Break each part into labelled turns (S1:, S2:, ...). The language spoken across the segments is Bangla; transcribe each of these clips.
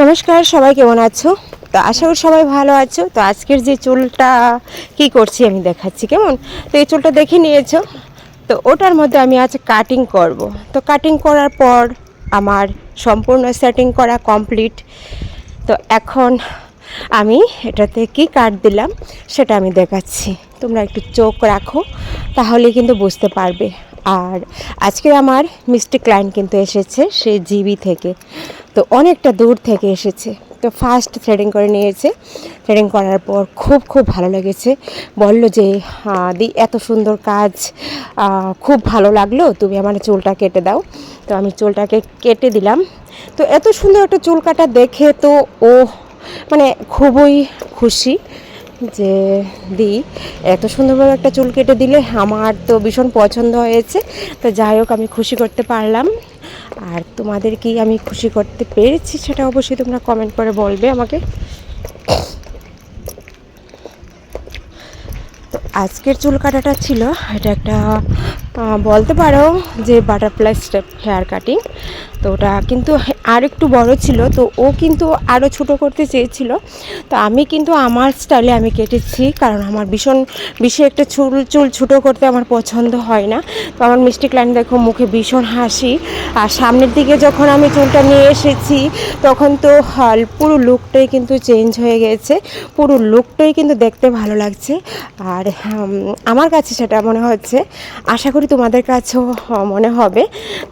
S1: নমস্কার, সবাই কেমন আছো? তো আশা করি সবাই ভালো আছো। তো আজকের যে চুলটা কি করছি আমি দেখাচ্ছি, কেমন? তো এই চুলটা দেখে নিয়েছো। তো ওটার মধ্যে আমি আজ কাটিং করব। তো কাটিং করার পর আমার সম্পূর্ণ সেটিং করা কমপ্লিট। তো এখন আমি এটাতে কি কাট দিলাম সেটা আমি দেখাচ্ছি। তোমরা একটু চোখ রাখো, তাহলে কিন্তু বুঝতে পারবে। আর আজকে আমার মিষ্টি ক্লায়েন্ট কিন্তু এসেছে সেই জিবি থেকে, তো অনেকটা দূর থেকে এসেছে। তো ফার্স্ট থ্রেডিং করে নিয়েছে। থ্রেডিং করার পর খুব ভালো লেগেছে। বলল যে দি এত সুন্দর কাজ, খুব ভালো লাগলো, তুমি আমার চুলটা কেটে দাও। তো আমি চুলটাকে কেটে দিলাম। তো এত সুন্দর একটা চুল কাটা দেখে তো ও মানে খুবই খুশি যে দি এত সুন্দরভাবে একটা চুল কেটে দিলে। আমার তো ভীষণ পছন্দ হয়েছে। তো যাই হোক, আমি খুশি করতে পারলাম। আর তোমাদের কি আমি খুশি করতে পেরেছি সেটা অবশ্যই তোমরা কমেন্ট করে বলবে আমাকে। তো আজকের চুল কাটাটা ছিল এটা একটা বলতে পারো যে বাটারফ্লাই স্টেপ হেয়ার কাটিং। তো ওটা কিন্তু আর একটু বড় ছিল, তো ও কিন্তু আরও ছোটো করতে চেয়েছিল। তো আমি কিন্তু আমার স্টাইলে আমি কেটেছি, কারণ আমার বেশি একটা চুল ছোটো করতে আমার পছন্দ হয় না। তো আমার মিষ্টি ক্লায়েন্ট দেখো মুখে ভীষণ হাসি। আর সামনের দিকে যখন আমি চুলটা নিয়ে এসেছি তখন তো পুরো লুকটাই কিন্তু চেঞ্জ হয়ে গেছে। পুরো লুকটাই কিন্তু দেখতে ভালো লাগছে। আর আমার কাছে সেটা মনে হচ্ছে, আশা করি তোমাদের কাছেও মনে হবে।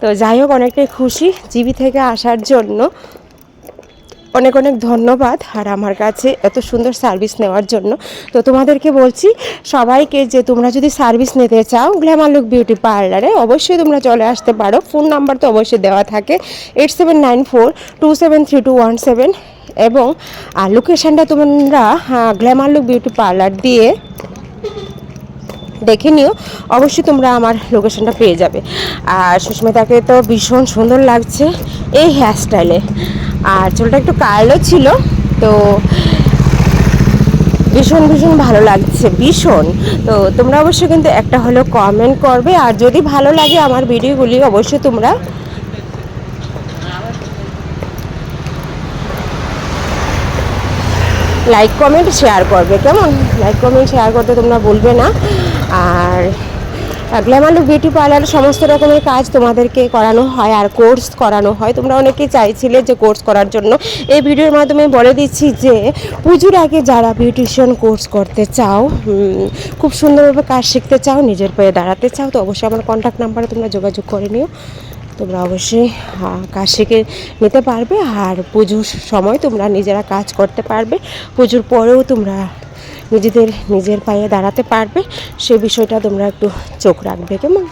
S1: তো যাই হোক, অনেকটাই খুশি জিবি থেকে আসার জন্য। অনেক ধন্যবাদ আর আমার কাছে এত সুন্দর সার্ভিস নেওয়ার জন্য। তো তোমাদেরকে বলছি সবাইকে যে তোমরা যদি সার্ভিস নিতে চাও গ্ল্যামার লুক বিউটি পার্লারে, অবশ্যই তোমরা চলে আসতে পারো। ফোন নাম্বার তো অবশ্যই দেওয়া থাকে 8794273217, এবং লোকেশানটা তোমরা গ্ল্যামার লুক বিউটি পার্লার দিয়ে দেখে নিও। অবশ্যই তোমরা আমার লোকেশনটা পেয়ে যাবে। আর সুস্মিতাকে তো ভীষণ সুন্দর লাগছে এই হেয়ার স্টাইলে। আর চুলটা একটু কালো ছিল, তো ভীষণ ভালো লাগছে ভীষণ। তো তোমরা অবশ্যই কিন্তু একটা হলেও কমেন্ট করবে। আর যদি ভালো লাগে আমার ভিডিওগুলি অবশ্যই তোমরা লাইক কমেন্ট শেয়ার করবে, কেমন? লাইক কমেন্ট শেয়ার করতে তোমরা ভুলবে না। আর গ্ল্যামার লুক বিউটি পার্লারে সমস্ত রকমের কাজ তোমাদেরকে করানো হয় আর কোর্স করানো হয়। তোমরা অনেকেই চাইছিলে যে কোর্স করার জন্য। এই ভিডিওর মাধ্যমে বলে দিচ্ছি যে পুজোর আগে যারা বিউটিশিয়ান কোর্স করতে চাও, খুব সুন্দরভাবে কাজ শিখতে চাও, নিজের পায়ে দাঁড়াতে চাও, তো অবশ্যই আমার কন্ট্যাক্ট নাম্বারে তোমরা যোগাযোগ করে নিও। তোমরা অবশ্যই কাজ শিখে নিতে পারবে। আর পুজোর সময় তোমরা নিজেরা কাজ করতে পারবে। পুজোর পরেও তোমরা নিজের পায়ে দাঁড়াতে পারবে। সে বিষয়টা তোমরা একটু চোখ রাখবে, কেমন?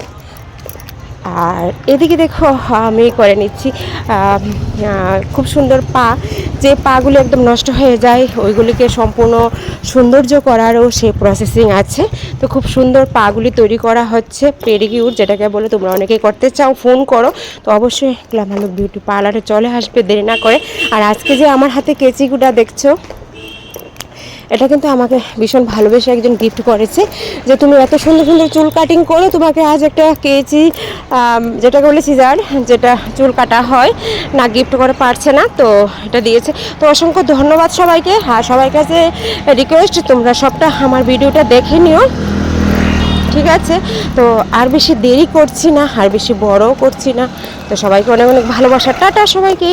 S1: আর এদিকে দেখো আমি করে নিচ্ছি খুব সুন্দর পা, যে পাগুলো একদম নষ্ট হয়ে যায় ওইগুলিকে সম্পূর্ণ সৌন্দর্য করারও সে প্রসেসিং আছে। তো খুব সুন্দর পাগুলি তৈরি করা হচ্ছে, পেডিকিউর যেটাকে বলে। তোমরা অনেকেই করতে চাও, ফোন করো। তো অবশ্যই গ্ল্যামার লুক বিউটি পার্লারে চলে আসবে দেরি না করে। আর আজকে যে আমার হাতে কেচিগুটা দেখছো, এটা কিন্তু আমাকে ভীষণ ভালোবেসে একজন গিফট করেছে, যে তুমি এত সুন্দর চুল কাটিং করো, তোমাকে আজ একটা কেচি, যেটাকে বলে সিজার, যেটা চুল কাটা হয় না, গিফট করে পারছে না, তো এটা দিয়েছে। তো অসংখ্য ধন্যবাদ সবাইকে। আর সবার কাছে রিকোয়েস্ট, তোমরা সবটা আমার ভিডিওটা দেখে নিও, ঠিক আছে? তো আর বেশি দেরি করছি না, আর বেশি বড়ও করছি না। তো সবাইকে অনেক ভালোবাসা, টাটা সবাইকে।